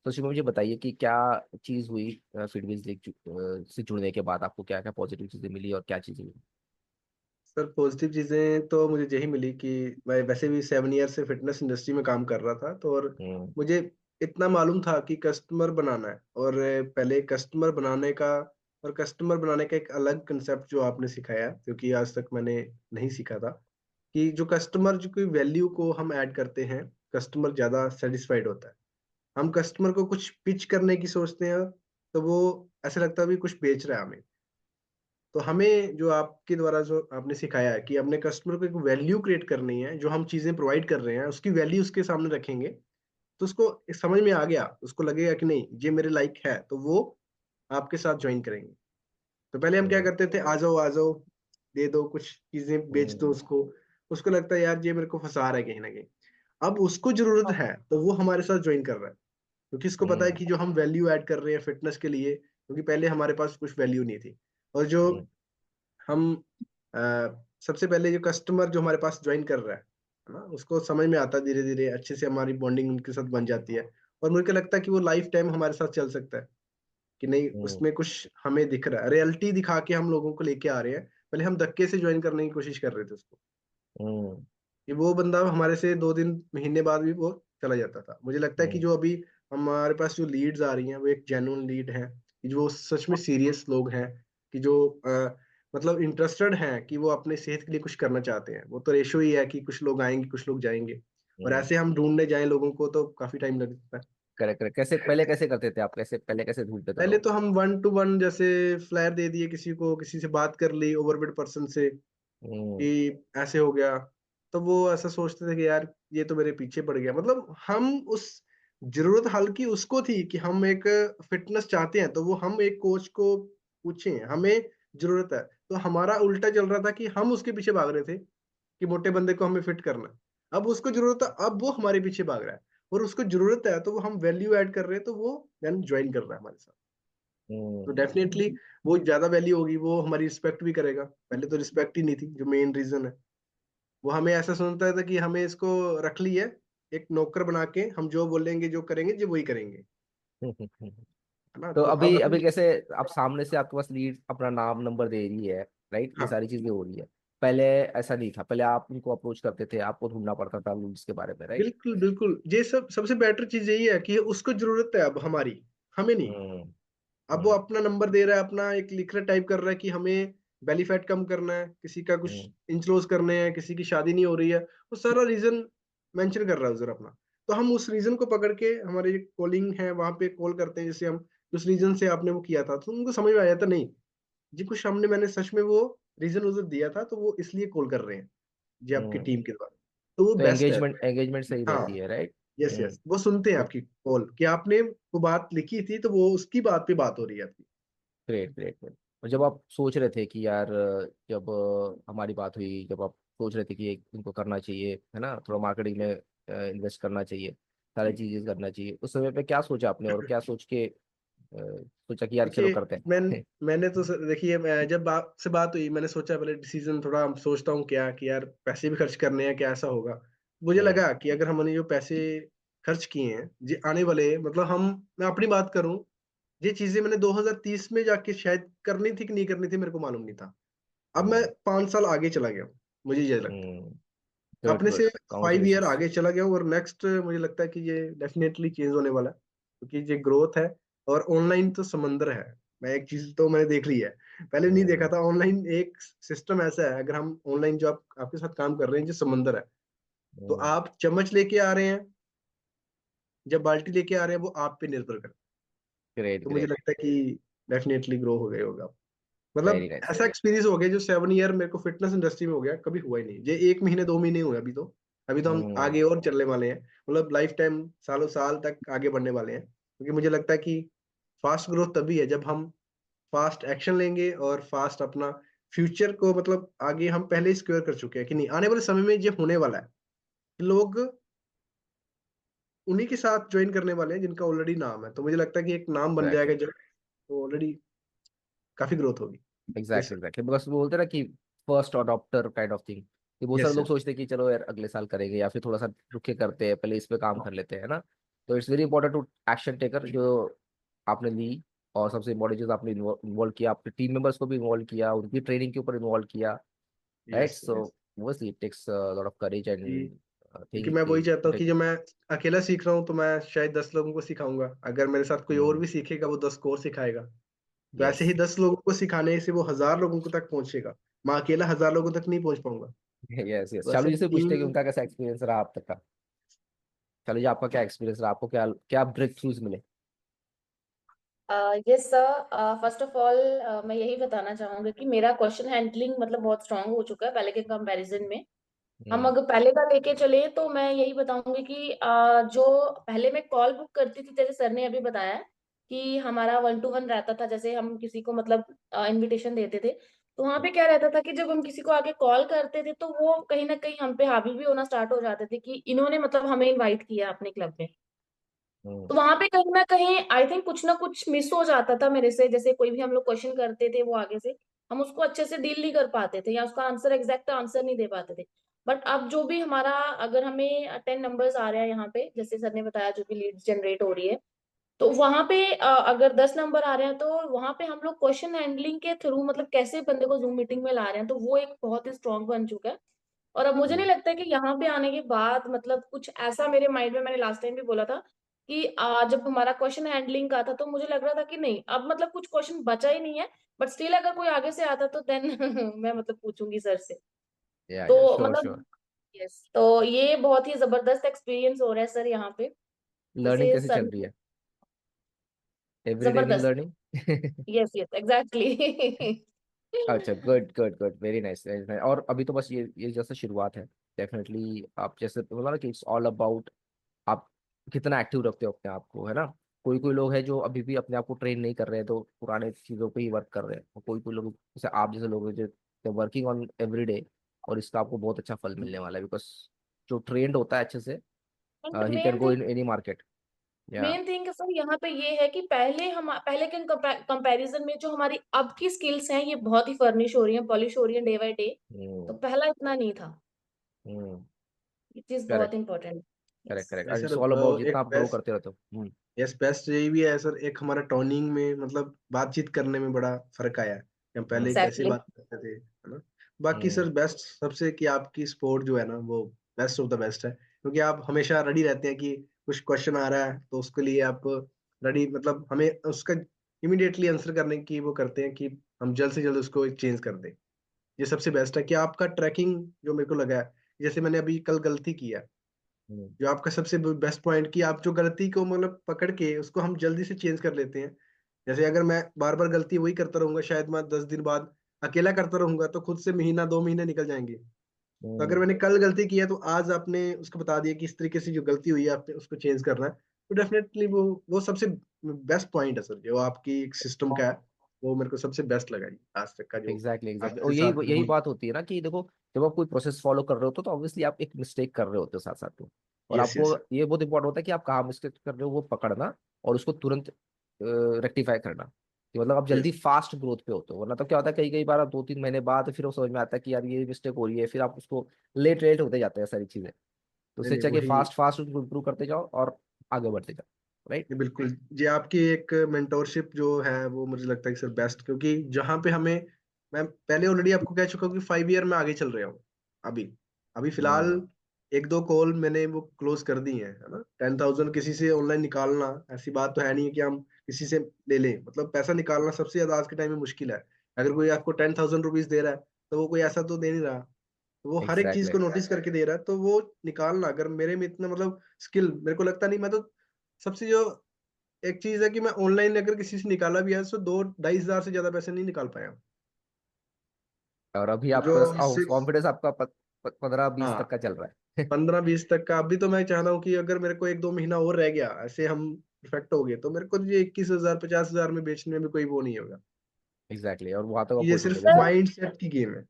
तो उसमें मुझे बताइए कि क्या चीज़ हुई फिटबिज लीग से जुड़ने के बाद, आपको क्या क्या पॉजिटिव चीज़ें मिली और क्या चीज़ें हुई? सर पॉजिटिव चीजें तो मुझे यही मिली कि मैं वैसे भी 7 ईयर से फिटनेस इंडस्ट्री में काम कर रहा था, तो और हम्म। मुझे इतना मालूम था कि कस्टमर बनाना है। और पहले कस्टमर बनाने का और कस्टमर बनाने का एक अलग कंसेप्ट जो आपने सिखाया, क्योंकि आज तक मैंने नहीं सीखा था, कि जो कस्टमर जो कोई वैल्यू को हम ऐड करते हैं, कस्टमर ज्यादा सेटिस्फाइड होता है। हम कस्टमर को कुछ पिच करने की सोचते हैं, तो वो ऐसा लगता है भी कुछ बेच रहा है हमें। तो हमें जो आपके द्वारा जो आपने सिखाया है कि अपने कस्टमर को एक वैल्यू क्रिएट करनी है, जो हम चीजें प्रोवाइड कर रहे हैं उसकी वैल्यू उसके सामने रखेंगे, तो उसको समझ में आ गया, उसको लगेगा कि नहीं ये मेरे लाइक है, तो वो आपके साथ ज्वाइन करेंगे। तो पहले हम क्या हम्म। करते थे, आ जाओ, दे दो कुछ चीजें, बेच दो हम्म। उसको। उसको लगता है यार ये मेरे को फंसा रहा है कहीं ना कहीं। अब उसको जरूरत है तो वो हमारे साथ ज्वाइन कर रहा है, क्योंकि इसको पता है हम्म। कि जो हम वैल्यू ऐड कर रहे हैं फिटनेस के लिए, क्योंकि पहले हमारे पास कुछ वैल्यू नहीं थी। और जो हम्म। हम अ, सबसे पहले जो कस्टमर जो हमारे पास ज्वाइन कर रहा है ना, उसको समझ में आता है, धीरे धीरे अच्छे से हमारी बॉन्डिंग उनके साथ बन जाती है। और मुझे लगता है कि वो लाइफ टाइम हमारे साथ चल सकता है, कि नहीं हम्म। उसमें कुछ हमें दिख रहा है, रियलिटी दिखा के हम लोगों को लेके आ रहे हैं। पहले हम धक्के से ज्वाइन करने की कोशिश कर रहे थे उसको, हम्म। कि वो बंदा हमारे से 2 दिन महीने बाद भी वो चला जाता था। मुझे लगता है कि हम्म। जो अभी हमारे पास जो लीड्स आ रही हैं वो एक जेन्युइन लीड है, कि जो सच में सीरियस लोग हैं, कि जो मतलब इंटरेस्टेड हैं, कि वो अपने सेहत के लिए कुछ करना चाहते हैं। वो तो रेशो ही है कि कुछ लोग आएंगे कुछ लोग जाएंगे, और हम्म। ऐसे हम ढूंढने जाएं लोगों को तो काफी टाइम लग सकता है। Correct correct. कैसे पहले कैसे करते थे आप, कैसे पहले कैसे ढूंढते थे पहले लोग? तो हम 1 to 1 जैसे फ्लायर दे दिए किसी को, किसी से बात कर ली ओवरवेट पर्सन से, हम्म। कि ऐसे हो गया। तो वो ऐसा सोचते थे कि यार ये तो मेरे पीछे पड़ गया। मतलब हम उस जरूरत हल्की उसको थी कि हम एक फिटनेस चाहते हैं, तो वो हम एक कोच को पूछे हमें जरूरत है, तो हमारा उल्टा चल रहा था कि हम उसके पीछे भाग रहे थे कि मोटे बंदे को हमें फिट करना है। अब उसको जरूरत है, अब वो हमारे पीछे भाग रहा है, और उसको जरूरत है तो वो हम वैल्यू ऐड कर रहे हैं, तो वो देन ज्वाइन कर रहा है हमारे साथ। तो हम्म। डेफिनेटली वो ज्यादा वैल्यू होगी, वो हमारी रिस्पेक्ट भी करेगा। पहले तो रिस्पेक्ट ही नहीं थी, जो मेन रीजन है। वो हमें ऐसा समझता था कि हमें इसको रख ली है एक नौकर बना के, हम जो बोलेंगे जो करेंगे जो वही करेंगे, हम्म। है ना। तो तो अभी अब हम अभी कैसे, आप सामने से आपके पास लीड अपना नाम नंबर दे रही है, राइट, ये हाँ सारी चीजें हो रही है। पहले ऐसा नहीं था, पहले आप उनको अप्रोच करते थे, आपको ढूंढना पड़ता था लीड्स के बारे में, राइट? बिल्कुल बिल्कुल, ये सब सबसे बेटर चीज यही है कि उसको जरूरत है अब हमारी, हमें नहीं। हम्म। अब वो हम्म। अपना नंबर दे रहा है, अपना एक लिखकर टाइप कर रहा है कि हमें बेली फैट कम करना है, किसी का कुछ हम्म। इंच लॉस करने हैं, किसी की शादी नहीं हो रही है, वो सारा रीजन मेंशन कर रहा है उधर अपना। तो हम उस रीजन को पकड़ के, हमारी कॉलिंग है वहां पे कॉल करते हैं, जैसे हम उस रीजन से आपने वो किया था, तो उनको समझ में आया था नहीं जी, कुछ हमने मैंने सच में वो रीजन उधर दिया था, तो वो इसलिए कॉल कर रहे हैं जी आपकी हम्म। टीम के द्वारा। तो वो तो बेस्ट है। एंगेजमेंट एंगेजमेंट सही हाँ, रहती है, राइट? यस हम्म। यस, वो सुनते हैं तो आपकी कॉल कि आपने वो बात लिखी थी, तो वो उसकी बात पे बात हो रही है आपकी। Great great great. और जब आप सोच रहे थे कि यार जब हमारी बात हुई, जब आप सोच रहे थे कि इनको करना चाहिए, है ना, थोड़ा मार्केटिंग में इन्वेस्ट करना चाहिए, सारी जी, चीजें करना चाहिए, उस समय पे क्या सोचा आपने और क्या सोच के सोचा कि यार चलो देखिए करते हैं? मैंने तो देखिए, मैं जब आपसे बात हुई मैंने सोचा पहले डिसीजन थोड़ा सोचता हूँ क्या, कि यार पैसे भी खर्च करने हैं, क्या ऐसा होगा। मुझे हम्म। लगा कि अगर हमने जो पैसे खर्च किए हैं जी आने वाले, मतलब हम, मैं अपनी बात करूं, ये चीजें मैंने 2030 में जाके शायद करनी थी कि नहीं करनी थी मेरे को मालूम नहीं था। अब मैं हम्म। 5 साल आगे चला गया हूँ, मुझे ये लगता हम्म। है गुड अपने गुड, से 5 ईयर कॉन्ग्रेचुलेशंस। आगे चला गया हूँ। और नेक्स्ट मुझे लगता है कि ये डेफिनेटली चेंज होने वाला है, क्योंकि ये ग्रोथ है। और ऑनलाइन तो समंदर है। मैं एक चीज तो मैंने देख ली है, पहले नहीं देखा हम्म। था। ऑनलाइन एक सिस्टम ऐसा है, अगर हम ऑनलाइन जो आपके साथ काम कर रहे हैं, जो समंदर है। तो हम्म। आप चम्मच लेके आ रहे हैं, जब बाल्टी लेके आ रहे हैं, वो आप पे निर्भर करता ग्रेट है। तो मुझे ग्रेट। लगता है कि डेफिनेटली ग्रो हो गए होगा। वेरी मतलब नाइस। ऐसा एक्सपीरियंस हो गया जो 7 ईयर मेरे को फिटनेस इंडस्ट्री में हो गया, कभी हुआ ही नहीं। ये 1 महीने 2 महीने हुए अभी तो। अभी तो हम हम्म। आगे और चलने वाले हैं, मतलब लाइफ टाइम सालों साल तक आगे बढ़ने वाले हैं, क्योंकि मुझे लगता है कि फास्ट ग्रोथ तभी है जब हम फास्ट एक्शन लेंगे और फास्ट अपना फ्यूचर को, मतलब आगे हम पहले ही सिक्योर कर चुके हैं कि नहीं आने वाले समय में ये होने वाला है। लोग उन्हीं के साथ ज्वाइन करने वाले हैं जिनका ऑलरेडी नाम है। तो मुझे लगता है कि एक नाम बन जाएगा एग्जैक्टली जब, तो ऑलरेडी काफी ग्रोथ होगी। यस एग्जैक्टली एग्जैक्टली, बस वो बोलते हैं ना कि first adopter kind of thing, कि बहुत सारे यस लोग सोचते हैं कि चलो यार अगले साल करेंगे या फिर थोड़ा सा रुक के करते हैं, पहले इस पे काम कर लेते हैं, ना। तो it's very important to action taker जो आपने ली, और सबसे इम्पोर्टेंट चीज आपने इन्वॉल्व किया, आपके टीम मेंबर्स को भी इन्वॉल्व किया, उनकी ट्रेनिंग के ऊपर इन्वॉल्व किया, right? Yes, so yes. obviously it takes a lot of courage and कि क्योंकि थिंक मैं कि वही चाहता हूँ कि जब मैं अकेला सीख रहा हूँ तो मैं शायद 10 लोगों को सिखाऊंगा, अगर मेरे साथ कोई और भी सीखेगा वो 10 को और सिखाएगा। तो ऐसे यस। ही 10 लोगों को सिखाने से वो 1000 लोगों को तक पहुंचेगा। मैं अकेला 1000 लोगों तक नहीं पहुंच पाऊंगा। यस यस तो चालू ऐसे जी से पूछते हैं कि टीम। उनका कैसा एक्सपीरियंस रहा अब तक का। चालू जी, आपका क्या एक्सपीरियंस रहा, आपको क्या क्या ब्रेक थ्रूज मिले? Yes sir, first of all मैं यही बताना चाहूंगी कि मेरा क्वेश्चन हैंडलिंग मतलब बहुत स्ट्रांग हो चुका है पहले के कंपैरिजन में। हम हम्म। अगर पहले का लेके चले तो मैं यही बताऊंगी कि जो पहले मैं कॉल बुक करती थी, जैसे सर ने अभी बताया कि हमारा 1 to 1 रहता था, जैसे हम किसी को मतलब इनविटेशन देते थे, तो वहां पे क्या रहता था कि जब हम किसी को आगे कॉल करते थे तो वो कहीं ना कहीं हम पे हावी भी होना स्टार्ट हो जाते थे कि इन्होंने मतलब हमें इनवाइट किया अपने क्लब में। हम्म। तो वहां पे कहीं ना कहीं आई थिंक कुछ ना कुछ मिस हो जाता था मेरे से, जैसे कोई भी हम लोग क्वेश्चन करते थे वो आगे से हम उसको अच्छे से डील नहीं कर पाते थे या उसका आंसर एग्जैक्ट आंसर नहीं दे पाते थे। बट अब जो भी हमारा, अगर हमें 10 नंबर्स आ रहे हैं यहाँ पे, जैसे सर ने बताया जो भी लीड्स जनरेट हो रही है, तो वहां पे अगर 10 नंबर आ रहे हैं तो वहां पे हम लोग क्वेश्चन हैंडलिंग के थ्रू मतलब कैसे बंदे को जूम मीटिंग में ला रहे हैं, तो वो एक बहुत ही स्ट्रांग बन चुका है। और अब मुझे नहीं हम्म। लगता है कि यहाँ पे आने के बाद मतलब कुछ ऐसा मेरे माइंड में, मैंने लास्ट टाइम भी बोला था कि जब हमारा क्वेश्चन हैंडलिंग का था तो मुझे लग रहा था कि नहीं अब मतलब कुछ क्वेश्चन बचा ही नहीं है। बट स्टिल अगर कोई आगे से आता तो देन मैं मतलब पूछूंगी सर से। या तो श्योर श्योर। मतलब यस, तो ये बहुत ही जबरदस्त एक्सपीरियंस हो रहा है सर यहाँ पे। लर्निंग जैसे कैसी सर, चल रही है? एवरीडे न्यू जबरदस्त। लर्निंग? Yes yes exactly. अच्छा, good good good, very nice. और अभी तो बस ये जैसे शुरुआत है। डेफिनेटली आप जैसे बोला ना कि इट्स ऑल अबाउट आप कितना एक्टिव रखते हो अपने आप को, है ना? कोई कोई लोग हैं जो अभी भी अपने आप को ट्रेन नहीं कर रहे हैं, तो पुराने चीज़ों पे ही वर्क कर रहे हैं, और कोई कोई लोग जैसे आप जैसे लोग हैं जो वर्किंग ऑन एवरी डे, और इसका आपको बहुत अच्छा फल मिलने वाला है, बिकॉज जो ट्रेंड होता है अच्छे से, and he can main go in any market. या। मेन थिंग सर यहाँ पे ये है कि पहले के कंपैरिजन में जो हमारी अब की स्किल्स हैं ये बहुत ही फर्निश हो रही हैं, पॉलिश हो रही हैं डे बाय डे। तो हम्म। पहला इतना नहीं था। हम्म। ये चीज बहुत correct important. Correct yes. Correct, sir it's all about एक जितना आप ग्रो बेस्ट। करते रहते हो। हम्म। यस, बेस्ट यही भी है सर, एक हमारा टोनिंग में मतलब बातचीत करने में बड़ा फर्क आया है कि हम पहले हम्म। कैसे एग्जैक्टली। बात करते थे, है ना। बाकी सर हम्म। बेस्ट सबसे कि आपकी स्पोर्ट जो है ना वो बेस्ट ऑफ द बेस्ट है, क्योंकि आप हमेशा रेडी रहते हैं कि कुछ क्वेश्चन आ रहा है तो उसके लिए आप रेडी, मतलब हमें उसका इमिडिएटली आंसर करने की वो करते हैं कि हम जल्द से जल्द उसको चेंज कर दें। ये सबसे बेस्ट है कि आपका ट्रैकिंग जो मेरे को लगा है, जैसे मैंने अभी कल गलती की है, हम्म। जो आपका सबसे बेस्ट पॉइंट कि आप जो गलती को मतलब पकड़ के उसको हम जल्दी से चेंज कर लेते हैं। जैसे अगर मैं बार बार गलती वही करता रहूंगा, शायद मैं 10 दिन बाद अकेला करता रहूंगा तो खुद से महीना 2 महीने निकल जाएंगे। तो अगर हम्म। मैंने कल गलती की है तो आज आपने उसको बता दिया कि इस तरीके से जो गलती हुई है आपने उसको चेंज करना है, तो डेफिनेटली वो सबसे बेस्ट पॉइंट है सर, जो आपकी एक सिस्टम का है। वो मेरे को सबसे बेस्ट लगा जी आज तक का, जो एग्जैक्टली एग्जैक्टली, आपके और यही साथ यही हुई। बात होती है ना कि देखो, जब आप कोई प्रोसेस फॉलो कर रहे होते हो तो ऑब्वियसली आप एक मिस्टेक कर रहे होते हो साथ साथ में, और यस, आपको यस, ये बहुत इंपॉर्टेंट होता है कि आप कहाँ मिस्टेक कर रहे हो वो पकड़ना, और उसको तुरंत रेक्टिफाई करना, कि मतलब आप जल्दी यस। फास्ट ग्रोथ पे होते हो। वरना तो क्या होता है, कई कई बार 2-3 महीने बाद फिर वो समझ में आता है कि यार ये मिस्टेक हो रही है, फिर आप उसको लेट लेट होते जाते हैं सारी चीजें। तो नहीं उससे नहीं, अच्छा कि वही। फास्ट फास्ट इंप्रूव करते जाओ और आगे बढ़ते जाओ, राइट? जी, बिल्कुल। ये आपकी एक मेंटोरशिप जो है वो मुझे लगता है कि सर बेस्ट, क्योंकि जहाँ पे हमें, मैं पहले ऑलरेडी आपको कह चुका हूँ कि 5 ईयर में आगे चल रहा हूँ। अभी अभी फिलहाल हम्म। एक दो कॉल मैंने वो क्लोज कर दी है ना। 10,000 किसी से ऑनलाइन निकालना ऐसी बात तो है नहीं है कि हम किसी से ले लें, मतलब पैसा निकालना सबसे ज्यादा आज के टाइम में मुश्किल है। अगर कोई आपको 10,000 रुपीज दे रहा है तो वो कोई ऐसा तो दे नहीं रहा, तो वो हर एक चीज एग्जैक्टली। को नोटिस करके दे रहा है, तो वो निकालना, अगर मेरे में इतना मतलब स्किल मेरे को लगता नहीं, मैं तो सबसे जो एक चीज है कि मैं ऑनलाइन अगर किसी से निकाला भी है तो 2-2.5 हजार से ज्यादा पैसे नहीं निकाल पाया। और अभी तो जो आपका इससे, कॉन्फिडेंस आपका 15-20 तक हाँ, का चल रहा है। 15-20 तक का। अभी तो मैं चाह रहा हूँ कि अगर मेरे को 1-2 महीना और रह गया, ऐसे हम परफेक्ट हो गए, तो मेरे को ये 21,000 50,000 में बेचने में कोई वो नहीं होगा। एग्जैक्टली, और वहां तक आप ये पहुंचोगे सिर्फ जैसे। माइंड सेट की गेम है।